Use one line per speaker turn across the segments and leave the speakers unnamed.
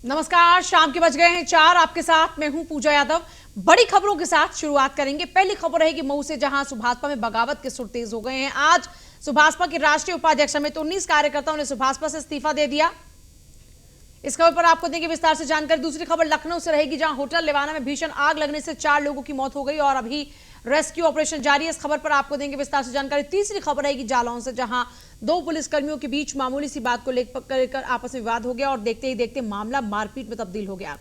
नमस्कार, शाम के बज गए हैं 4। आपके साथ मैं हूं पूजा यादव। बड़ी खबरों के साथ शुरुआत करेंगे। पहली खबर रहेगी मऊ से, जहां सुभाषपा में बगावत के सुर तेज हो गए हैं। आज सुभाषपा के राष्ट्रीय उपाध्यक्ष समेत 19 कार्यकर्ताओं ने सुभाषपा से इस्तीफा दे दिया। इस खबर पर आपको देंगे विस्तार से जानकारी। दूसरी खबर लखनऊ से रहेगी, जहां होटल लेवाना में भीषण आग लगने से 4 लोगों की मौत हो गई और अभी रेस्क्यू ऑपरेशन जारी है। इस खबर पर आपको देंगे विस्तार से जानकारी। तीसरी खबर रहेगी जालौन से, जहां 2 पुलिसकर्मियों के बीच मामूली सी बात को लेकर आपस में विवाद हो गया और देखते ही देखते मामला मारपीट में तब्दील हो गया।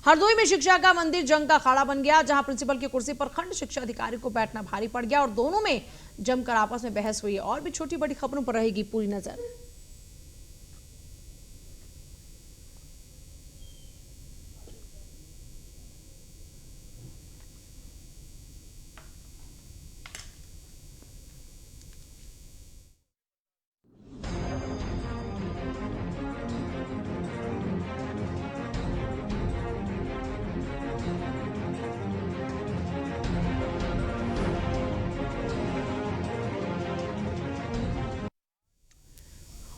हरदोई में शिक्षा का मंदिर जंग का अखाड़ा बन गया, जहां प्रिंसिपल की कुर्सी पर खंड शिक्षा अधिकारी को बैठना भारी पड़ गया और दोनों में जमकर आपस में बहस हुई। और भी छोटी बड़ी खबरों पर रहेगी पूरी नजर।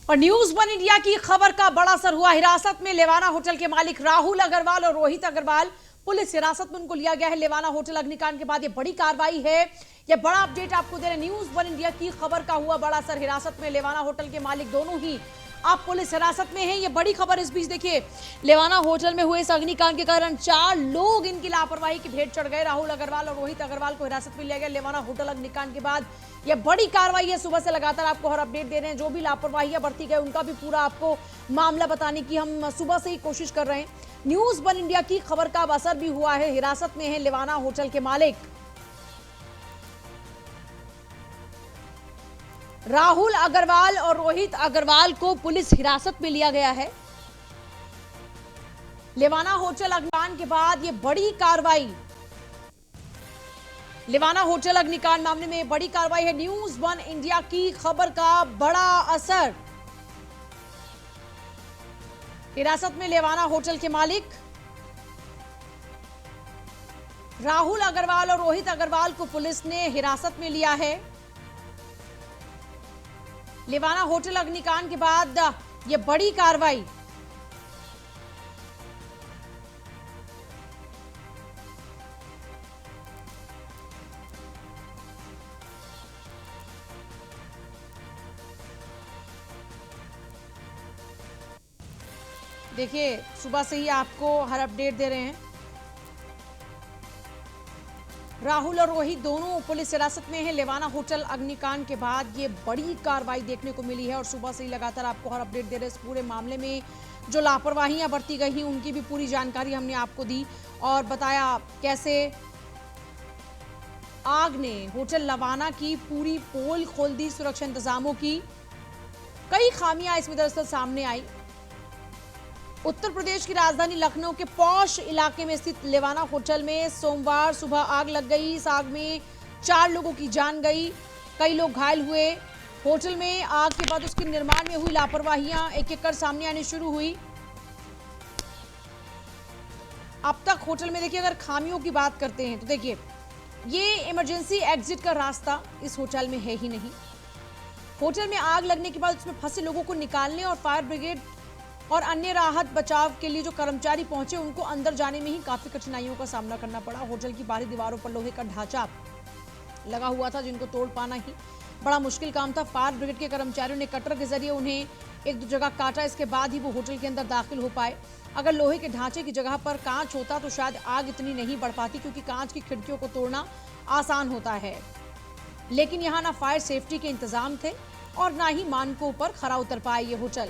और न्यूज वन इंडिया की खबर का बड़ा असर हुआ। हिरासत में लेवाना होटल के मालिक राहुल अग्रवाल और रोहित अग्रवाल, पुलिस हिरासत में उनको लिया गया है। लेवाना होटल अग्निकांड के बाद ये बड़ी कार्रवाई है। ये बड़ा अपडेट आपको दे रहे हैं। न्यूज वन इंडिया की खबर का हुआ बड़ा असर। हिरासत में लेवाना होटल के मालिक दोनों ही अब पुलिस हिरासत में है। ये बड़ी खबर। इस बीच देखिए, लेवाना होटल में हुए इस अग्निकांड के कारण 4 लोग इनकी लापरवाही की भेंट चढ़ गए। राहुल अग्रवाल और रोहित अग्रवाल को हिरासत में लिया गया। लेवाना होटल अग्निकांड के बाद यह बड़ी कार्रवाई है। सुबह से लगातार आपको हर अपडेट दे रहे हैं। जो भी लापरवाहियां बरती गई उनका भी पूरा आपको मामला बताने की हम सुबह से ही कोशिश कर रहे हैं। न्यूज वन इंडिया की खबर का अब असर भी हुआ है। हिरासत में है लेवाना होटल के मालिक राहुल अग्रवाल और रोहित अग्रवाल को पुलिस हिरासत में लिया गया है। लेवाना होटल अग्निकांड के बाद यह बड़ी कार्रवाई। लेवाना होटल अग्निकांड मामले में बड़ी कार्रवाई है। न्यूज वन इंडिया की खबर का बड़ा असर। हिरासत में लेवाना होटल के मालिक राहुल अग्रवाल और रोहित अग्रवाल को पुलिस ने हिरासत में लिया है। लेवाना होटल अग्निकांड के बाद यह बड़ी कार्रवाई। देखिए, सुबह से ही आपको हर अपडेट दे रहे हैं। राहुल और रोहित दोनों पुलिस हिरासत में हैं। लेवाना होटल अग्निकांड के बाद ये बड़ी कार्रवाई देखने को मिली है और सुबह से ही लगातार आपको हर अपडेट दे रहे हैं। इस पूरे मामले में जो लापरवाहियां बरती गई हैं उनकी भी पूरी जानकारी हमने आपको दी और बताया कैसे आग ने होटल लेवाना की पूरी पोल खोल दी। सुरक्षा इंतजामों की कई खामियां इसमें दरअसल सामने आई। उत्तर प्रदेश की राजधानी लखनऊ के पॉश इलाके में स्थित लेवाना होटल में सोमवार सुबह आग लग गई। इस आग में 4 लोगों की जान गई, कई लोग घायल हुए। होटल में आग के बाद उसके निर्माण में हुई लापरवाहियां एक एक कर सामने आनी शुरू हुई। अब तक होटल में देखिए, अगर खामियों की बात करते हैं तो देखिए, ये इमरजेंसी एग्जिट का रास्ता इस होटल में है ही नहीं। होटल में आग लगने के बाद उसमें फंसे लोगों को निकालने और फायर ब्रिगेड और अन्य राहत बचाव के लिए जो कर्मचारी पहुंचे उनको अंदर जाने में ही काफी कठिनाइयों का सामना करना पड़ा। होटल की बाहरी दीवारों पर लोहे का ढांचा लगा हुआ था, जिनको तोड़ पाना ही बड़ा मुश्किल काम था। फायर ब्रिगेड के कर्मचारियों ने कटर के जरिए उन्हें 1-2 जगह काटा, इसके बाद ही वो होटल के अंदर दाखिल हो पाए। अगर लोहे के ढांचे की जगह पर कांच होता तो शायद आग इतनी नहीं बढ़ पाती, क्योंकि कांच की खिड़कियों को तोड़ना आसान होता है। लेकिन यहाँ ना फायर सेफ्टी के इंतजाम थे और ना ही मानकों पर खरा उतर पाए ये होटल।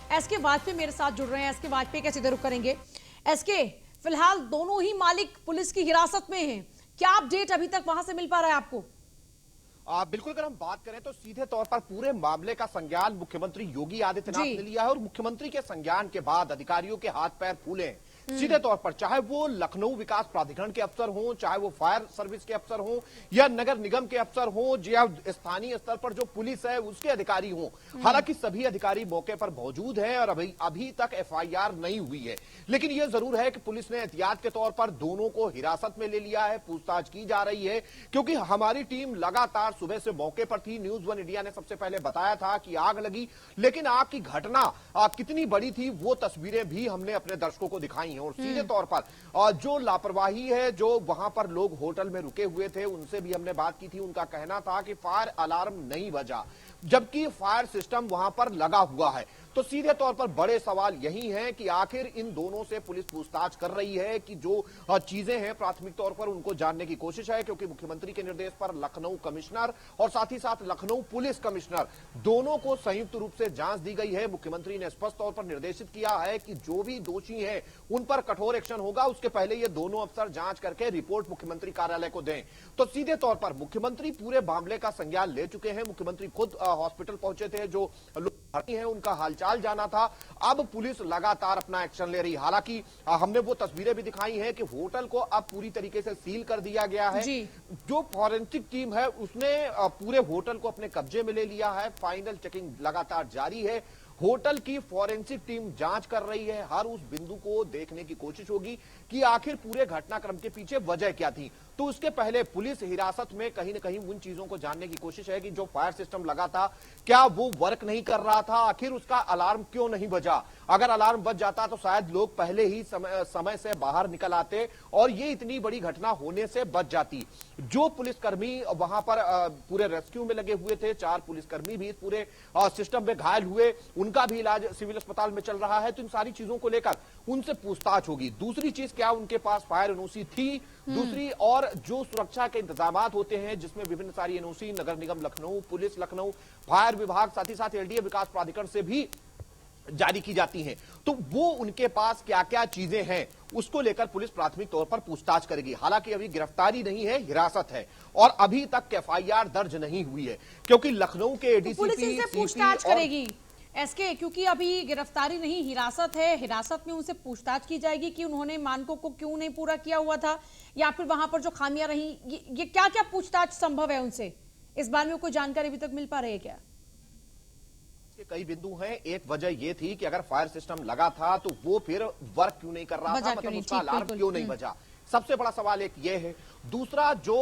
एसके वाजपेयी मेरे साथ जुड़ रहे हैं। एसके वाजपेयी का सीधे रुख करेंगे। एसके, फिलहाल दोनों ही मालिक पुलिस की हिरासत में हैं। क्या अपडेट अभी तक वहां से मिल पा रहा है आपको?
बिल्कुल, अगर हम बात करें तो सीधे तौर पर पूरे मामले का संज्ञान मुख्यमंत्री योगी आदित्यनाथ ने लिया है और मुख्यमंत्री के संज्ञान के बाद अधिकारियों के हाथ पैर फूले हैं। सीधे तौर पर चाहे वो लखनऊ विकास प्राधिकरण के अफसर हों, चाहे वो फायर सर्विस के अफसर हों या नगर निगम के अफसर हों या स्थानीय स्तर पर जो पुलिस है उसके अधिकारी हों, हालांकि सभी अधिकारी मौके पर मौजूद हैं और अभी तक एफआईआर नहीं हुई है। लेकिन यह जरूर है कि पुलिस ने एहतियात के तौर पर दोनों को हिरासत में ले लिया है, पूछताछ की जा रही है, क्योंकि हमारी टीम लगातार सुबह से मौके पर थी। न्यूज़ वन इंडिया ने सबसे पहले बताया था कि आग लगी, लेकिन आग की घटना कितनी बड़ी थी वो तस्वीरें भी हमने अपने दर्शकों को दिखाई हैं। और सीधे तौर पर जो लापरवाही है, जो वहां पर लोग होटल में रुके हुए थे उनसे भी हमने बात की थी। उनका कहना था कि फायर अलार्म नहीं बजा, जबकि फायर सिस्टम वहां पर लगा हुआ है। तो सीधे तौर पर बड़े सवाल यही हैं कि आखिर इन दोनों से पुलिस पूछताछ कर रही है कि जो चीजें हैं प्राथमिक तौर पर उनको जानने की कोशिश है, क्योंकि मुख्यमंत्री के निर्देश पर लखनऊ कमिश्नर और साथ ही साथ लखनऊ पुलिस कमिश्नर दोनों को संयुक्त रूप से जांच दी गई है। मुख्यमंत्री ने स्पष्ट तौर पर निर्देशित किया है कि जो भी दोषी हैं उन पर कठोर एक्शन होगा। उसके पहले ये दोनों अफसर जांच करके रिपोर्ट मुख्यमंत्री कार्यालय को दें। तो सीधे तौर पर मुख्यमंत्री पूरे मामले का संज्ञान ले चुके हैं। मुख्यमंत्री खुद हॉस्पिटल पहुंचे थे, जो लोग भर्ती हैं उनका हालचाल जाना था। अब पुलिस लगातार अपना एक्शन ले रही। हालांकि हमने वो तस्वीरें भी दिखाई हैं कि होटल को अब पूरी तरीके से सील कर दिया गया है। जो फॉरेंसिक टीम है उसने पूरे होटल को अपने कब्जे में ले लिया है। फाइनल चेकिंग लगातार जारी है। होटल की फॉरेंसिक टीम जांच कर रही है। हर उस बिंदु को देखने की कोशिश होगी कि आखिर पूरे घटनाक्रम के पीछे वजह क्या थी। तो उसके पहले पुलिस हिरासत में कहीं न कहीं उन चीजों को जानने की कोशिश है कि जो फायर सिस्टम लगा था क्या वो वर्क नहीं कर रहा था, आखिर उसका अलार्म क्यों नहीं बजा। अगर अलार्म बज जाता तो शायद लोग पहले ही समय से बाहर निकल आते और ये इतनी बड़ी घटना होने से बच जाती। जो पुलिसकर्मी वहां पर पूरे रेस्क्यू में लगे हुए थे, 4 पुलिसकर्मी भी इस पूरे सिस्टम में घायल हुए, उनका भी इलाज सिविल अस्पताल में चल रहा है। तो इन सारी चीजों को लेकर उनसे पूछताछ होगी। दूसरी चीज, क्या उनके पास फायर एनओसी थी, दूसरी और जो सुरक्षा के इंतजाम होते हैं जिसमें विभिन्न सारी एनओसी नगर निगम लखनऊ, पुलिस लखनऊ, फायर विभाग, साथ ही साथ एलडीए विकास प्राधिकरण से भी जारी की जाती हैं, तो वो उनके पास क्या क्या चीजें हैं उसको लेकर पुलिस प्राथमिक तौर पर पूछताछ करेगी। हालांकि अभी गिरफ्तारी नहीं है, हिरासत है और अभी तक एफआईआर दर्ज नहीं हुई है, क्योंकि लखनऊ के एडीसीपी
पुलिस इनसे पूछताछ करेगी एसके, क्योंकि अभी गिरफ्तारी नहीं, हिरासत है। हिरासत में उनसे पूछताछ की जाएगी कि उन्होंने मानकों को क्यों नहीं पूरा किया हुआ था, या फिर वहां पर जो खामियां रही, ये क्या क्या पूछताछ संभव है उनसे, इस बारे में कोई जानकारी अभी तक मिल पा रही है क्या?
कई बिंदु हैं। एक वजह यह थी कि अगर फायर सिस्टम लगा था तो वो फिर वर्क क्यों नहीं कर रहा था, मतलब उसका अलार्म क्यों नहीं बजा, सबसे बड़ा सवाल एक ये है। दूसरा, जो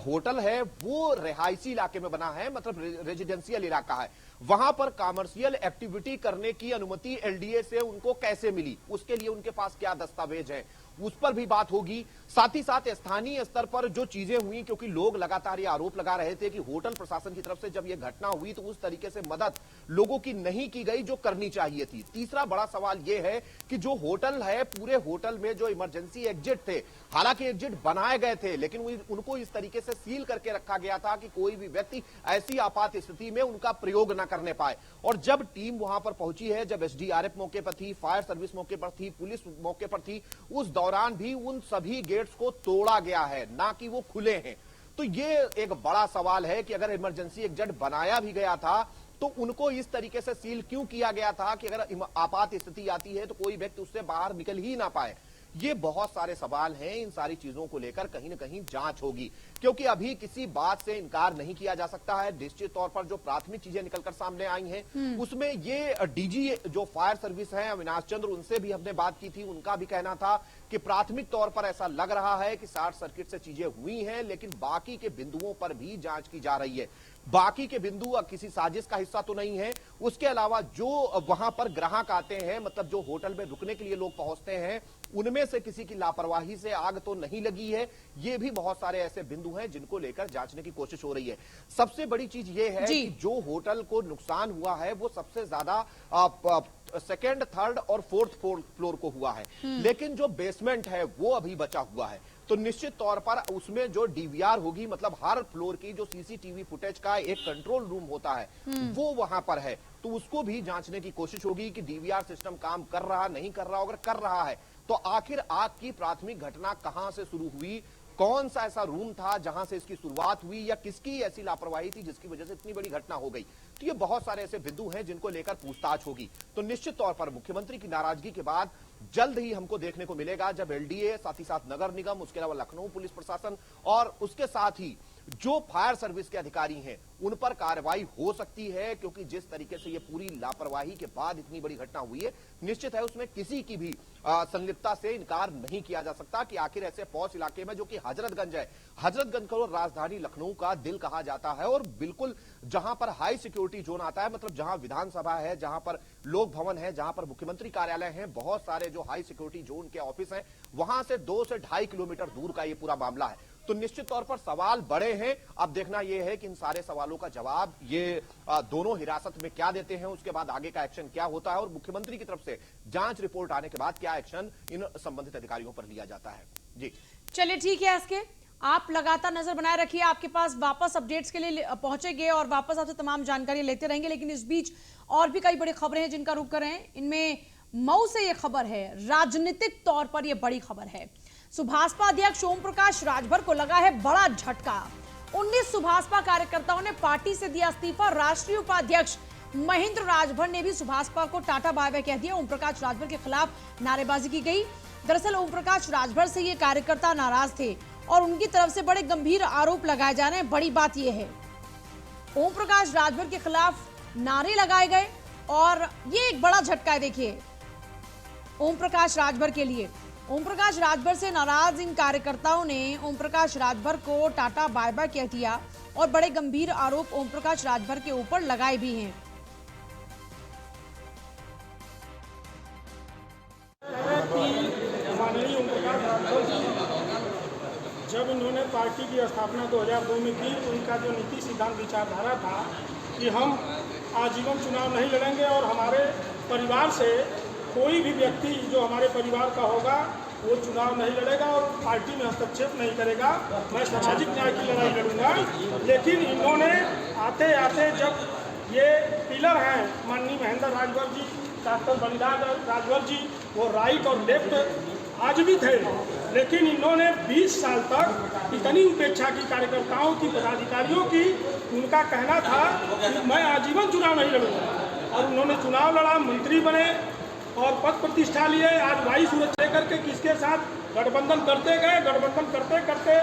होटल है वो रिहायशी इलाके में बना है, मतलब रेजिडेंशियल इलाका है, वहां पर कॉमर्शियल एक्टिविटी करने की अनुमति एलडीए से उनको कैसे मिली, उसके लिए उनके पास क्या दस्तावेज है, उस पर भी बात होगी। साथ ही साथ स्थानीय स्तर पर जो चीजें हुई, क्योंकि लोग लगातार ये आरोप लगा रहे थे कि होटल प्रशासन की तरफ से जब ये घटना हुई तो उस तरीके से मदद लोगों की नहीं की गई जो करनी चाहिए थी। तीसरा बड़ा सवाल ये है कि जो होटल है, पूरे होटल में जो इमरजेंसी एग्जिट थे, हालांकि एग्जिट बनाए गए थे लेकिन उनको इस तरीके से सील करके रखा गया था कि कोई भी व्यक्ति ऐसी आपात स्थिति में उनका प्रयोग न करने पाए। और जब टीम वहां पर पहुंची है, जब एसडीआरएफ मौके पर थी, फायर सर्विस मौके पर थी, पुलिस मौके पर थी, उस दौरान भी उन सभी गेट्स को तोड़ा गया है, ना कि वो खुले हैं। तो ये एक बड़ा सवाल है कि अगर इमरजेंसी एग्जिट बनाया भी गया था तो उनको इस तरीके से सील क्यों किया गया था कि अगर आपात स्थिति आती है तो कोई व्यक्ति उससे बाहर निकल ही ना पाए। ये बहुत सारे सवाल हैं। इन सारी चीजों को लेकर कहीं ना कहीं जांच होगी, क्योंकि अभी किसी बात से इनकार नहीं किया जा सकता है। निश्चित तौर पर जो प्राथमिक चीजें निकलकर सामने आई हैं उसमें ये डीजी जो फायर सर्विस है अविनाश चंद्र, उनसे भी हमने बात की थी। उनका भी कहना था कि प्राथमिक तौर पर ऐसा लग रहा है कि शॉर्ट सर्किट से चीजें हुई हैं, लेकिन बाकी के बिंदुओं पर भी जांच की जा रही है। बाकी के बिंदु किसी साजिश का हिस्सा तो नहीं है। उसके अलावा जो वहां पर ग्राहक आते हैं, मतलब जो होटल में रुकने के लिए लोग पहुंचते हैं, उनमें से किसी की लापरवाही से आग तो नहीं लगी है। ये भी बहुत सारे ऐसे बिंदु हैं जिनको लेकर जांचने की कोशिश हो रही है। सबसे बड़ी चीज ये है कि जो होटल को नुकसान हुआ है वो सबसे ज्यादा सेकेंड, थर्ड और फोर्थ फ्लोर को हुआ है, लेकिन जो बेसमेंट है वो अभी बचा हुआ है। तो निश्चित तौर पर उसमें जो डीवीआर होगी, मतलब हर फ्लोर की जो सीसीटीवी फुटेज का एक कंट्रोल रूम होता है वो वहां पर है, तो उसको भी जांचने की कोशिश होगी कि डीवीआर सिस्टम काम कर रहा नहीं कर रहा। अगर कर रहा है तो आखिर आग की प्राथमिक घटना कहां से शुरू हुई, कौन सा ऐसा रूम था जहां से इसकी शुरुआत हुई, या किसकी ऐसी लापरवाही थी जिसकी वजह से इतनी बड़ी घटना हो गई। तो ये बहुत सारे ऐसे बिंदु हैं जिनको लेकर पूछताछ होगी। तो निश्चित तौर पर मुख्यमंत्री की नाराजगी के बाद जल्द ही हमको देखने को मिलेगा जब एलडीए, साथ ही साथ नगर निगम, उसके अलावा लखनऊ पुलिस प्रशासन और उसके साथ ही जो फायर सर्विस के अधिकारी हैं उन पर कार्रवाई हो सकती है, क्योंकि जिस तरीके से ये पूरी लापरवाही के बाद इतनी बड़ी घटना हुई है, निश्चित है उसमें किसी की भी संलिप्तता से इनकार नहीं किया जा सकता कि आखिर ऐसे पौष इलाके में जो कि हजरतगंज है, हजरतगंज को राजधानी लखनऊ का दिल कहा जाता है और बिल्कुल जहां पर हाई सिक्योरिटी जोन आता है, मतलब जहां विधानसभा है, जहां पर लोक भवन है, जहां पर मुख्यमंत्री कार्यालय है, बहुत सारे जो हाई सिक्योरिटी जोन के ऑफिस हैं, वहां से 2 से 2.5 किलोमीटर दूर का ये पूरा मामला है। तो निश्चित तौर पर सवाल बड़े हैं। अब देखना यह है कि इन सारे सवालों का जवाब ये दोनों हिरासत में क्या देते हैं, उसके बाद आगे का एक्शन क्या होता है और मुख्यमंत्री की तरफ से जांच रिपोर्ट आने के बाद क्या एक्शन इन संबंधित अधिकारियों पर लिया जाता है। जी
चलिए ठीक है, इसके आप लगातार नजर बनाए रखिए, आपके पास वापस अपडेट्स के लिए पहुंचेंगे और वापस आपसे तमाम जानकारी लेते रहेंगे। लेकिन इस बीच और भी कई बड़ी खबरें हैं जिनका रुख कर रहे हैं। इनमें मऊ से यह खबर है, राजनीतिक तौर पर यह बड़ी खबर है। सुभाषपा अध्यक्ष ओम प्रकाश राजभर को लगा है बड़ा झटका। 19 सुभाषपा कार्यकर्ताओं ने पार्टी से दिया इस्तीफा। राष्ट्रीय उपाध्यक्ष महेंद्र राजभर ने भी सुभाषपा को टाटा बाय बाय कह दिया। ओम प्रकाश राजभर के खिलाफ नारेबाजी की गई। दरअसल ओम प्रकाश राजभर से ये कार्यकर्ता नाराज थे और उनकी तरफ से बड़े गंभीर आरोप लगाए जा रहे हैं। बड़ी बात यह है, ओम प्रकाश राजभर के खिलाफ नारे लगाए गए और ये एक बड़ा झटका है। देखिए, ओम प्रकाश राजभर के लिए, ओम प्रकाश राजभर से नाराज इन कार्यकर्ताओं ने ओम प्रकाश राजभर को टाटा बाय बाय कह दिया और बड़े गंभीर आरोप ओम प्रकाश राजभर के ऊपर लगाए भी हैं।
माननीय ओम प्रकाश राजभर जी जब इन्होंने पार्टी की स्थापना 2002 में की, उनका जो नीति सिद्धांत विचारधारा था कि हम आजीवन चुनाव नहीं लड़ेंगे और हमारे परिवार से कोई भी व्यक्ति जो हमारे परिवार का होगा वो चुनाव नहीं लड़ेगा और पार्टी में हस्तक्षेप नहीं करेगा, मैं सामाजिक न्याय की लड़ाई लड़ूंगा। लेकिन इन्होंने आते आते जब ये पिलर हैं माननीय महेंद्र राजभर जी, डॉक्टर बलिदान राजभर जी, वो राइट और लेफ्ट आज भी थे, लेकिन इन्होंने 20 साल तक इतनी उपेक्षा की कार्यकर्ताओं की, पदाधिकारियों की। उनका कहना था कि मैं आजीवन चुनाव नहीं लड़ूंगा और उन्होंने चुनाव लड़ा, मंत्री बने और पद प्रतिष्ठा लिए। आज वायु सुरक्षा लेकर के किसके साथ गठबंधन करते गए, गठबंधन करते करते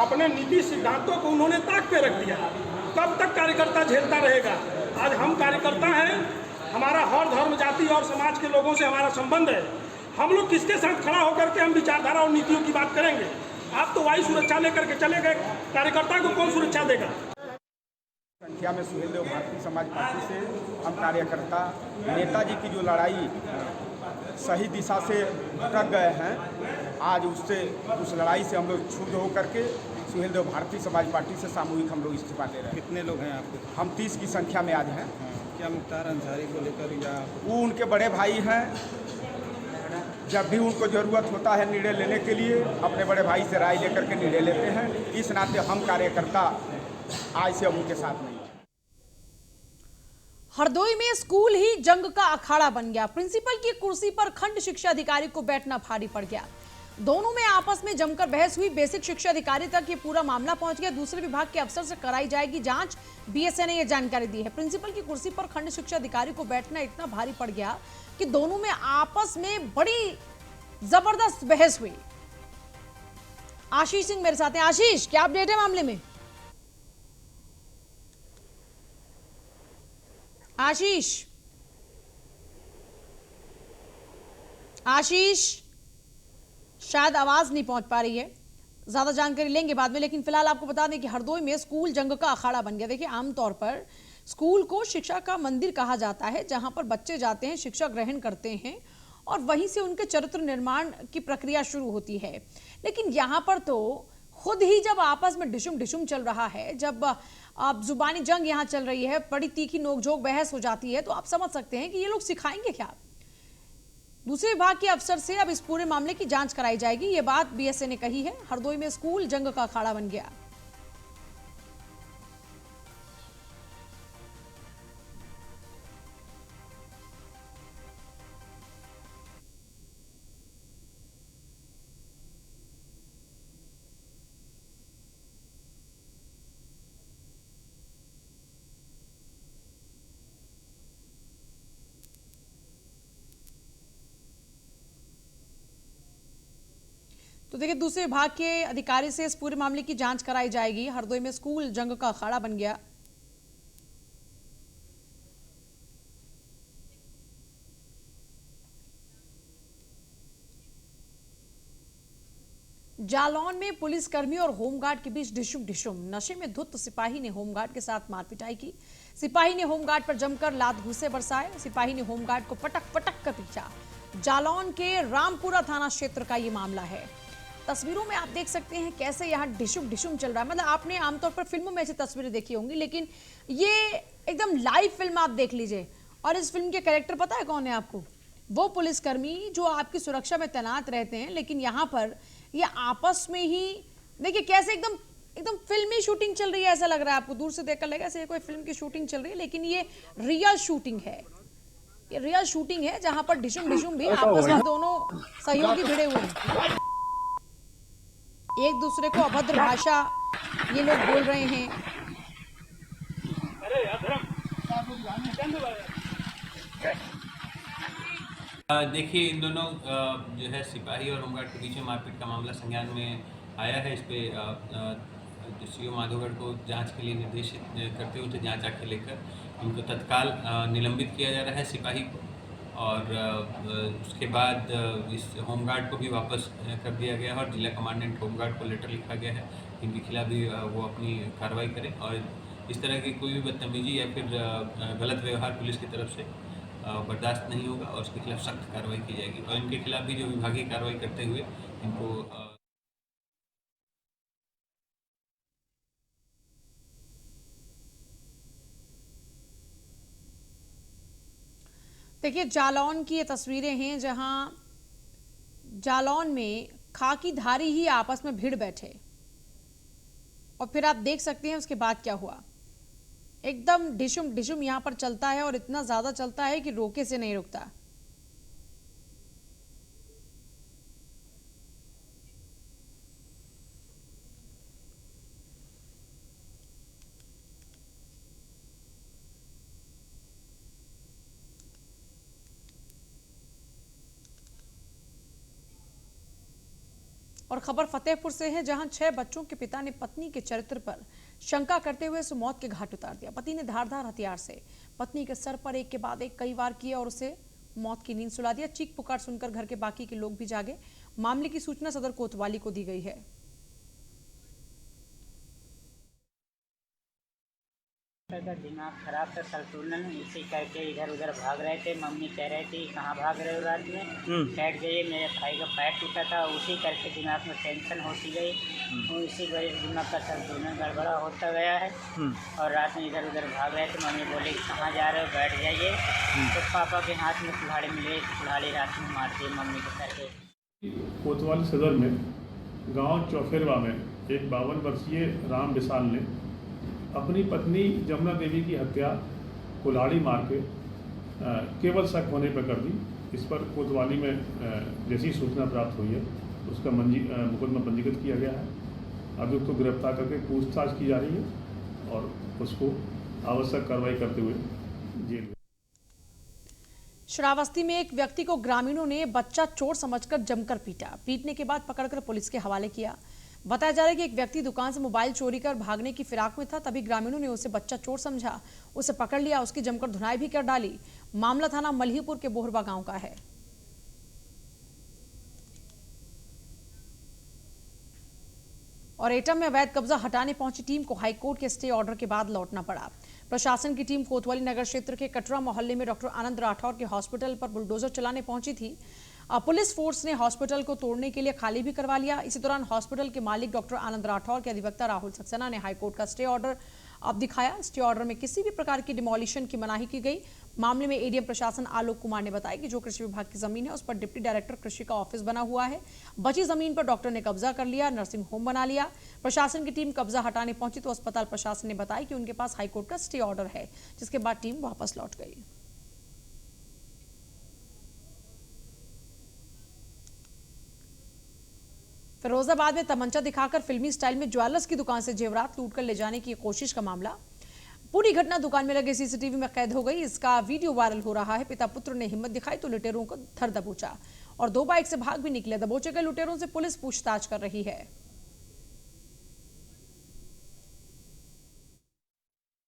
अपने नीति सिद्धांतों को उन्होंने ताक पे रख दिया। कब तक कार्यकर्ता झेलता रहेगा? आज हम कार्यकर्ता हैं, हमारा हर धर्म, जाति और समाज के लोगों से हमारा संबंध है। हम लोग किसके साथ खड़ा होकर के हम विचारधारा और नीतियों की बात करेंगे? आप तो वायु सुरक्षा लेकर के चले गए, कार्यकर्ता को कौन सुरक्षा देगा?
संख्या में सुहेल देव भारतीय समाज पार्टी से हम कार्यकर्ता नेताजी की जो लड़ाई सही दिशा से भटक गए हैं, आज उससे उस लड़ाई से हम लोग क्षुब्ध होकर के सुहेल देव भारतीय समाज पार्टी से सामूहिक हम लोग इस्तीफा दे रहे हैं।
कितने लोग हैं आपके?
हम 30 की संख्या में आज हैं।
क्या मुख्तार अंसारी को लेकर या
वो उनके बड़े भाई हैं, जब भी उनको ज़रूरत होता है निर्णय लेने के लिए अपने बड़े भाई से राय लेकर के निर्णय लेते हैं। इस नाते हम कार्यकर्ता आज से अब उनके साथ नहीं।
हरदोई में स्कूल ही जंग का अखाड़ा बन गया। प्रिंसिपल की कुर्सी पर खंड शिक्षा अधिकारी को बैठना भारी पड़ गया। दोनों में आपस में जमकर बहस हुई। बेसिक शिक्षा अधिकारी तक ये पूरा मामला पहुंच गया। दूसरे विभाग के अफसर से कराई जाएगी जांच, बीएसए ने यह जानकारी दी है। प्रिंसिपल की कुर्सी पर खंड शिक्षा अधिकारी को बैठना इतना भारी पड़ गया कि दोनों में आपस में बड़ी जबरदस्त बहस हुई। आशीष सिंह मेरे साथ हैं। आशीष, क्या अपडेट है मामले में? आशीष, आशीष, शायद आवाज नहीं पहुंच पा रही है। ज्यादा जानकारी लेंगे बाद में, लेकिन फिलहाल आपको बता दें कि हरदोई में स्कूल जंग का अखाड़ा बन गया। देखिए, आमतौर पर स्कूल को शिक्षा का मंदिर कहा जाता है, जहां पर बच्चे जाते हैं, शिक्षा ग्रहण करते हैं और वहीं से उनके चरित्र निर्माण की प्रक्रिया शुरू होती है। लेकिन यहां पर तो खुद ही जब आपस में डिशुम डिशुम चल रहा है, जब अब जुबानी जंग यहां चल रही है, बड़ी तीखी नोकझोंक बहस हो जाती है, तो आप समझ सकते हैं कि ये लोग सिखाएंगे क्या। दूसरे विभाग के अफसर से अब इस पूरे मामले की जांच कराई जाएगी, ये बात बीएसए ने कही है। हरदोई में स्कूल जंग का अखाड़ा बन गया। तो देखिए दूसरे विभाग के अधिकारी से इस पूरे मामले की जांच कराई जाएगी। हरदोई में स्कूल जंग का अखाड़ा बन गया। जालौन में पुलिसकर्मी और होमगार्ड के बीच ढिशुम ढिशुम। नशे में धुत सिपाही ने होमगार्ड के साथ मारपिटाई की। सिपाही ने होमगार्ड पर जमकर लात घूंसे बरसाए। सिपाही ने होमगार्ड को पटक पटक कर पीटा। जालौन के रामपुरा थाना क्षेत्र का ये मामला है। तस्वीरों में आप देख सकते हैं कैसे यहाँ ढिशुम ढिशुम चल रहा है। मतलब आपने आमतौर पर फिल्मों में ऐसी तस्वीरें देखी होंगी, लेकिन ये एकदम लाइव फिल्म आप देख लीजिए। और इस फिल्म के कैरेक्टर पता है कौन है आपको? वो पुलिसकर्मी जो आपकी सुरक्षा में तैनात रहते हैं, लेकिन यहाँ पर ये आपस में ही देखिए कैसे एकदम एकदम फिल्मी शूटिंग चल रही है। ऐसा लग रहा है आपको, दूर से देखकर लगेगा ऐसे कोई फिल्म की शूटिंग चल रही है, लेकिन ये रियल शूटिंग है। ये रियल शूटिंग है जहां पर ढिशुम ढिशुम भी आपस में दोनों सहयोगी भिड़े हुए हैं। एक दूसरे को अभद्र भाषा ये लोग बोल रहे हैं।
देखिए, इन दोनों जो है सिपाही और होमगार्ड के बीच में मारपीट का मामला संज्ञान में आया है। इस पे सीओ माधोगढ़ को जांच के लिए निर्देशित करते हुए जांच आंखें लेकर इनको तत्काल निलंबित किया जा रहा है सिपाही को, और उसके बाद इस होमगार्ड को भी वापस कर दिया गया है और जिला कमांडेंट होमगार्ड को लेटर लिखा गया है। इनके खिलाफ भी वो अपनी कार्रवाई करें और इस तरह की कोई भी बदतमीजी या फिर गलत व्यवहार पुलिस की तरफ से बर्दाश्त नहीं होगा और उसके खिलाफ सख्त कार्रवाई की जाएगी। और इनके खिलाफ भी जो विभागीय कार्रवाई करते हुए इनको
देखिए जालौन की ये तस्वीरें हैं जहां जालौन में खाकीधारी ही आपस में भिड़ बैठे और फिर आप देख सकते हैं उसके बाद क्या हुआ। एकदम ढिशुम ढिशुम यहां पर चलता है और इतना ज्यादा चलता है कि रोके से नहीं रुकता। और खबर फतेहपुर से है जहां 6 बच्चों के पिता ने पत्नी के चरित्र पर शंका करते हुए उसे मौत के घाट उतार दिया। पति ने धारदार हथियार से पत्नी के सर पर एक के बाद एक कई वार किए और उसे मौत की नींद सुला दिया। चीख पुकार सुनकर घर के बाकी के लोग भी जागे। मामले की सूचना सदर कोतवाली को दी गई है।
का दिमाग खराब था, संतुलन इसी करके इधर उधर भाग रहे थे। मम्मी कह रही थी कहाँ भाग रहे हो रात में, बैठ गई। मेरे भाई का पैर टूटा था, उसी करके दिमाग में टेंशन होती गई। तो इसी वजह से दिमाग का संतुलन गड़बड़ा होता गया है और रात में इधर उधर भाग रहे थे। मम्मी बोली कहाँ जा रहे हो, बैठ जाइए। तो पापा के हाथ में कुल्हाड़ी मिले, कुल्हाड़ी रात में मार दी मम्मी के सर पे।
कोतवाली सदर में गांव चौफेरवा में एक 52 वर्षीय राम विशाल ने अपनी पत्नी जमुना देवी की हत्या कुल्हाड़ी मार के केवल शक होने पर कर दी। इस पर कोतवाली में जैसी सूचना प्राप्त हुई है उसका मुकदमा पंजीकृत किया गया है। अभियुक्त को गिरफ्तार करके पूछताछ की जा रही है और उसको आवश्यक कार्रवाई करते हुए जेल में।
श्रावस्ती में एक व्यक्ति को ग्रामीणों ने बच्चा चोर समझकर जमकर पीटा। पीटने के बाद पकड़कर पुलिस के हवाले किया। बताया जा रहा है कि एक व्यक्ति दुकान से मोबाइल चोरी कर भागने की फिराक में था, तभी ग्रामीणों ने उसे बच्चा चोर समझा, उसे पकड़ लिया, उसकी जमकर धुनाई भी कर डाली। मामला थाना मल्हीपुर के बोहरबा गांव का है। और एटम में अवैध कब्जा हटाने पहुंची टीम को हाईकोर्ट के स्टे ऑर्डर के बाद लौटना पड़ा। प्रशासन की टीम कोतवाली नगर क्षेत्र के कटरा मोहल्ले में डॉक्टर आनंद राठौर के हॉस्पिटल पर बुलडोजर चलाने पहुंची थी। पुलिस फोर्स ने हॉस्पिटल को तोड़ने के लिए खाली भी करवा लिया। इसी दौरान हॉस्पिटल के मालिक डॉक्टर आनंद राठौर के अधिवक्ता राहुल सक्सेना ने हाईकोर्ट का स्टे ऑर्डर अब दिखाया। स्टे ऑर्डर में किसी भी प्रकार की डिमोलिशन की मनाही की गई। मामले में एडीएम प्रशासन आलोक कुमार ने बताया कि जो कृषि विभाग की जमीन है उस पर डिप्टी डायरेक्टर कृषि का ऑफिस बना हुआ है। बची जमीन पर डॉक्टर ने कब्जा कर लिया, नर्सिंग होम बना लिया। प्रशासन की टीम कब्जा हटाने पहुंची तो अस्पताल प्रशासन ने बताया कि उनके पास हाईकोर्ट का स्टे ऑर्डर है, जिसके बाद टीम वापस लौट गई। फिरोजाबाद में तमंचा दिखाकर फिल्मी स्टाइल में ज्वेलर्स की दुकान से जेवरात लूटकर ले जाने की कोशिश का मामला। पूरी घटना दुकान में लगे सीसीटीवी में कैद हो गई। इसका वीडियो वायरल हो रहा है। पिता पुत्र ने हिम्मत दिखाई तो लुटेरों को धर दबोचा और 2 बाइक से भाग भी निकले। दबोचे गए लुटेरों से पुलिस पूछताछ कर रही है।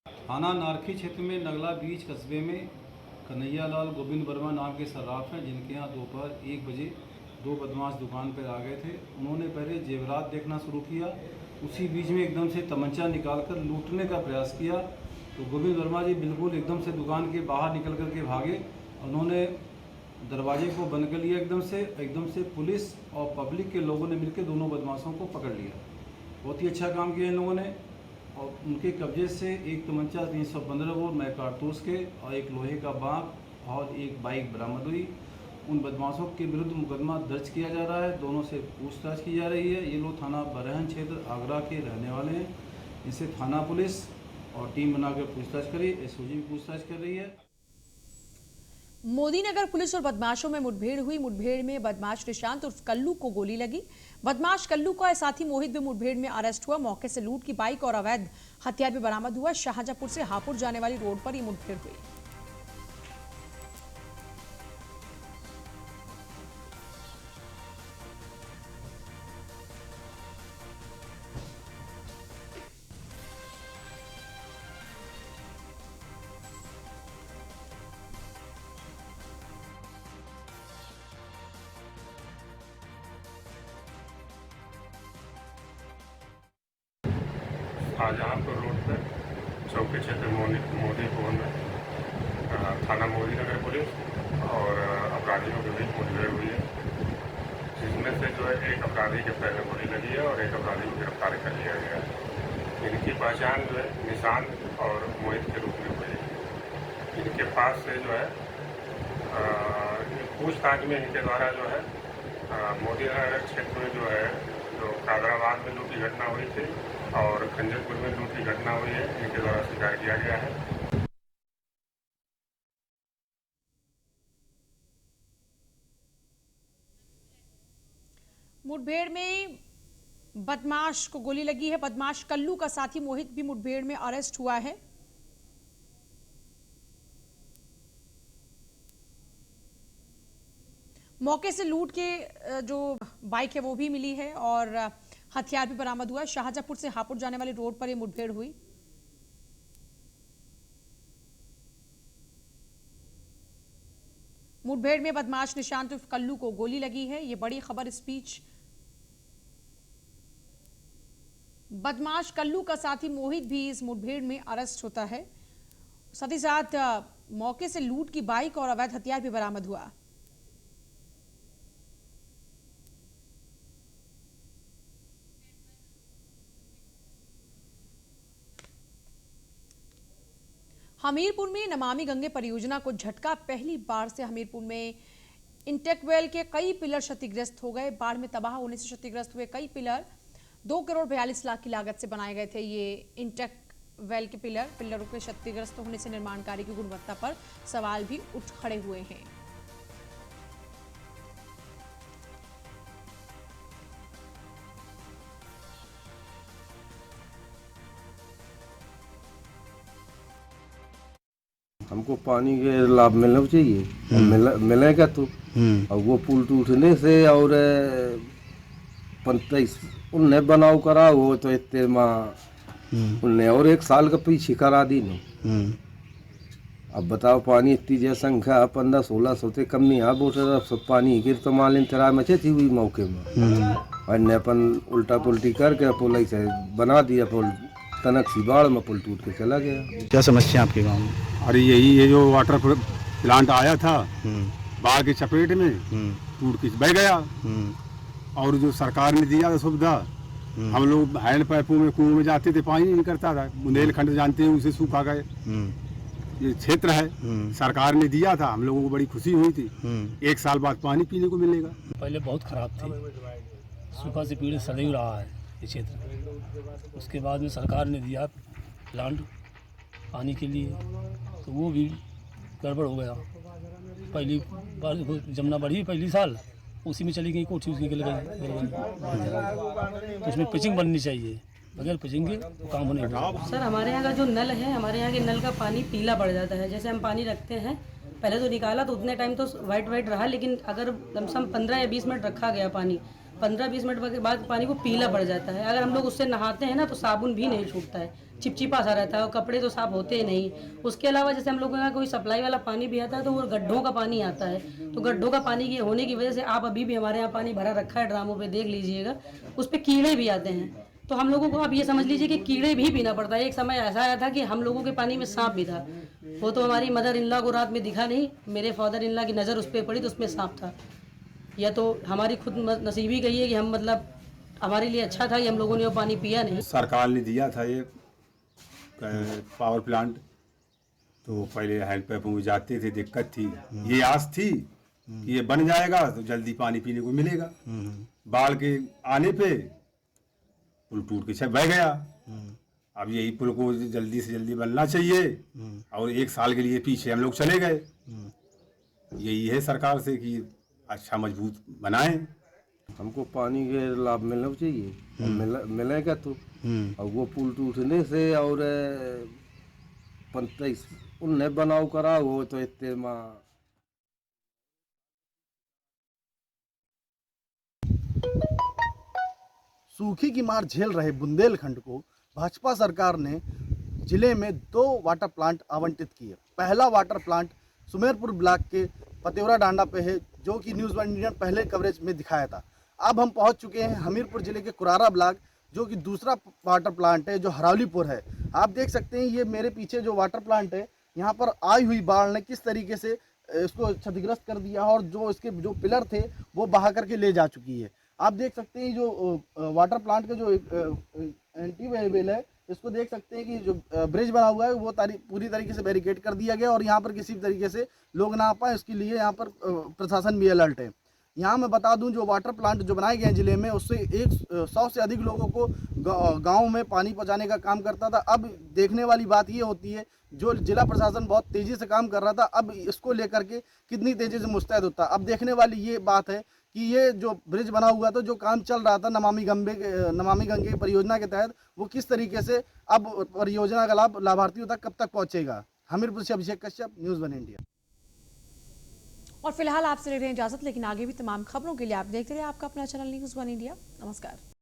थाना नारखी क्षेत्र में नगला बीच कस्बे में कन्हैया लाल गोविंद वर्मा नाम के सर्राफ हैं, जिनके यहाँ दोपहर 1 बजे 2 बदमाश दुकान पर आ गए थे। उन्होंने पहले जेवरात देखना शुरू किया। उसी बीच में एकदम से तमंचा निकालकर लूटने का प्रयास किया तो गोविंद वर्मा जी बिल्कुल एकदम से दुकान के बाहर निकल कर के भागे। उन्होंने दरवाजे को बंद कर लिया। एकदम से पुलिस और पब्लिक के लोगों ने मिलकर दोनों बदमाशों को पकड़ लिया। बहुत ही अच्छा काम किया इन लोगों ने। और उनके कब्जे से एक तमंचा 315 बोर नए कारतूस के और एक लोहे का बांक और एक बाइक बरामद हुई। उन बदमाशों के विरुद्ध मुकदमा दर्ज किया जा रहा है। दोनों से पूछताछ की जा रही है। ये लोग थाना बरहन क्षेत्र आगरा के रहने वाले हैं। इसे थाना पुलिस और टीम बनाकर पूछताछ करी। एसओजी भी पूछताछ कर रही है।
मोदीनगर पुलिस और बदमाशों में मुठभेड़ हुई। मुठभेड़ में बदमाश निशांत उर्फ कल्लू को गोली लगी। बदमाश कल्लू का साथी मोहित भी मुठभेड़ में अरेस्ट हुआ। मौके से लूट की बाइक और अवैध हथियार भी बरामद हुआ। शाहजहांपुर से हापुड़ जाने वाली रोड पर यह मुठभेड़ हुई।
शाहजहांपुर रोड पर चौकी क्षेत्र मोदी भवन में थाना मोदीनगर पुलिस और अपराधियों के बीच मुठभेड़ हुई है, जिसमें से जो है एक अपराधी के पैर में गोली लगी है और एक अपराधी को गिरफ्तार कर लिया गया है। इनकी पहचान जो है निशांत और मोहित के रूप में हुई है। इनके पास से जो है पूछताछ में इनके द्वारा जो है मोदीनगर क्षेत्र में जो है जो कादराबाद में लूट की घटना हुई थी और खंजरपुर में लूट की घटना हुई है, इनके द्वारा स्वीकार किया गया है।
मुठभेड़ में बदमाश को गोली लगी है। बदमाश कल्लू का साथी मोहित भी मुठभेड़ में अरेस्ट हुआ है। मौके से लूट के जो बाइक है वो भी मिली है और हथियार भी बरामद हुआ। शाहजहांपुर से हापुड़ जाने वाली रोड पर यह मुठभेड़ हुई। मुठभेड़ में बदमाश निशांत उर्फ कल्लू को गोली लगी है। यह बड़ी खबर इस बीच। बदमाश कल्लू का साथी मोहित भी इस मुठभेड़ में अरेस्ट होता है। साथ ही साथ मौके से लूट की बाइक और अवैध हथियार भी बरामद हुआ। हमीरपुर में नमामि गंगे परियोजना को झटका। पहली बार से हमीरपुर में इंटेकवेल के कई पिलर क्षतिग्रस्त हो गए। बाढ़ में तबाह होने से क्षतिग्रस्त हुए कई पिलर 2 करोड़ 42 लाख की लागत से बनाए गए थे। ये इंटेकवेल के पिलरों के क्षतिग्रस्त होने से निर्माण कार्य की गुणवत्ता पर सवाल भी उठ खड़े हुए हैं।
हमको पानी के लाभ मिलना चाहिए। मिलेगा तो और वो पुल टूटने से और 25 उनने बनाओ करा वो तो इतने उनने और 1 साल का पीछे करा दी न। अब बताओ पानी इतनी जैसा संख्या 1500-1600 से कम नहीं है। वोटर सब पानी गिर तो मान इंतरा मचे थी हुई मौके में और ने अपन उल्टा पुल्टी करके पुल से बना दिया। पुल तनक सी बाढ़ में पुल टूट के चला गया।
क्या समस्या आपके गांव में?
अरे यही ये जो वाटर प्लांट आया था बाढ़ की चपेट में टूट के बह गया और जो सरकार ने दिया सुविधा, हम लोग हैंड पाइपों में कुओं में जाते थे, पानी नहीं निकलता था। बुंदेलखंड जानते हैं उसे सूखा गए। ये क्षेत्र है सरकार ने दिया था, हम लोगों को बड़ी खुशी हुई थी। 1 साल बाद पानी पीने को मिलेगा।
पहले बहुत खराब थी, सूखा से पीड़ित सदैव रहा है ये क्षेत्र। उसके बाद में सरकार ने दिया प्लांट पानी के लिए, तो वो भी गड़बड़ हो गया। पहली बार जमुना बढ़ी पहली साल, उसी में चली गई कोठी उसकी गल गई। तो उसमें पिचिंग बननी चाहिए, बगैर पूछेंगे तो काम होने वाला।
सर हमारे यहाँ का जो नल है, हमारे यहाँ के नल का पानी पीला पड़ जाता है। जैसे हम पानी रखते हैं, पहले तो निकाला तो उतने टाइम तो वाइट रहा, लेकिन अगर लमसम 15 या 20 मिनट रखा गया पानी, 15-20 मिनट के बाद पानी को पीला पड़ जाता है। अगर हम लोग उससे नहाते हैं ना तो साबुन भी नहीं छूटता है, चिपचिपा सा रहता है और कपड़े तो साफ होते ही नहीं। उसके अलावा जैसे हम लोगों के यहाँ कोई सप्लाई वाला पानी भी आता है तो वो गड्ढों का पानी आता है, तो गड्ढों का पानी के होने की वजह से आप अभी भी हमारे यहाँ पानी भरा रखा है ड्रामों पे, देख लीजिएगा, उस पर कीड़े भी आते हैं। तो हम लोगों को आप ये समझ लीजिए कि कीड़े भी पीना पड़ता है। एक समय ऐसा आया था कि हम लोगों के पानी में सांप भी था। वो तो हमारी मदर इन लॉ को रात में दिखा नहीं, मेरे फादर इन लॉ की नज़र उस पर पड़ी तो उसमें सांप था। या तो हमारी खुद नसीबी गई है कि हम मतलब हमारे लिए अच्छा था कि हम लोगों ने वो पानी पिया नहीं।
सरकार ने दिया था ये पावर प्लांट, तो पहले हैंडपैप में जाते थे, दिक्कत थी। ये आस थी कि ये बन जाएगा तो जल्दी पानी पीने को मिलेगा। बाढ़ के आने पे पुल टूट के बह गया। अब यही पुल को जल्दी से जल्दी बनना चाहिए और 1 साल के लिए पीछे हम लोग चले गए। यही है सरकार से कि अच्छा मजबूत बनाएं।
हमको पानी के लाभ मिलना चाहिए, मिलेगा तो। और वो पुल टूटने से और 25 उन्हें बनाव करा हो तो इतने
सूखी की मार झेल रहे बुंदेलखंड को भाजपा सरकार ने जिले में 2 वाटर प्लांट आवंटित किए। पहला वाटर प्लांट सुमेरपुर ब्लॉक के पतेवरा डांडा पे है, जो कि न्यूज़ वन इंडिया पहले कवरेज में दिखाया था। अब हम पहुंच चुके हैं हमीरपुर जिले के कुरारा ब्लॉक, जो कि दूसरा वाटर प्लांट है, जो हरावलीपुर है। आप देख सकते हैं ये मेरे पीछे जो वाटर प्लांट है, यहाँ पर आई हुई बाढ़ ने किस तरीके से इसको क्षतिग्रस्त कर दिया और जो इसके जो पिलर थे वो बहा करके ले जा चुकी है। आप देख सकते हैं जो वाटर प्लांट का जो एंटी वेल है, इसको देख सकते हैं कि जो ब्रिज बना हुआ है वो पूरी तरीके से बैरिकेड कर दिया गया और यहाँ पर किसी भी तरीके से लोग ना आ पाए, इसके लिए यहाँ पर प्रशासन भी अलर्ट है। यहाँ मैं बता दूं जो वाटर प्लांट जो बनाए गए हैं जिले में, उससे 100 से अधिक लोगों को गांव में पानी पहुंचाने का काम करता था। अब देखने वाली बात ये होती है, जो जिला प्रशासन बहुत तेज़ी से काम कर रहा था, अब इसको लेकर के कितनी तेज़ी से मुस्तैद होता है। अब देखने वाली ये बात है कि ये जो ब्रिज बना हुआ था, जो काम चल रहा था नमामि गंगे परियोजना के तहत, वो किस तरीके से अब परियोजना का लाभ लाभार्थियों तक कब तक पहुँचेगा। हमीरपुर से अभिषेक कश्यप, न्यूज़ वन इंडिया।
और फिलहाल आपसे ले रहे हैं इजाजत, लेकिन आगे भी तमाम खबरों के लिए आप देखते रहिए आपका अपना चैनल न्यूज़ वन इंडिया। नमस्कार।